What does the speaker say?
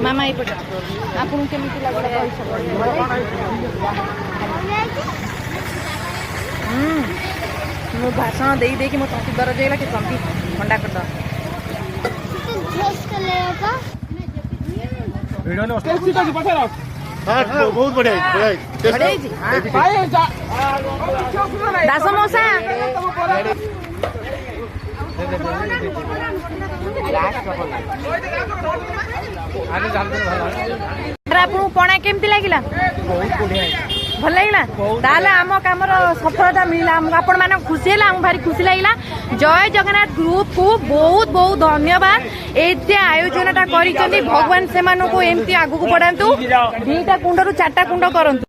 मामा एपटे आपन केमिति लागला मो भाषण दे दे कि मो तंती दरज होगा कि तंती ठंडा कर दो बहुत बढ़िया दास मौसा आपको पणा केमती लगिला भल लगिला ताले आम काम सफलता मिला आपण मान खुशी है भारी खुशी लगिला जय जगन्नाथ ग्रुप को बहुत बहुत धन्यवाद एते आयोजन टा करिसेंती भगवान से मानको एमती आगु को बढ़ांतु 2टा कुंड रु 4टा कुंड करंतु।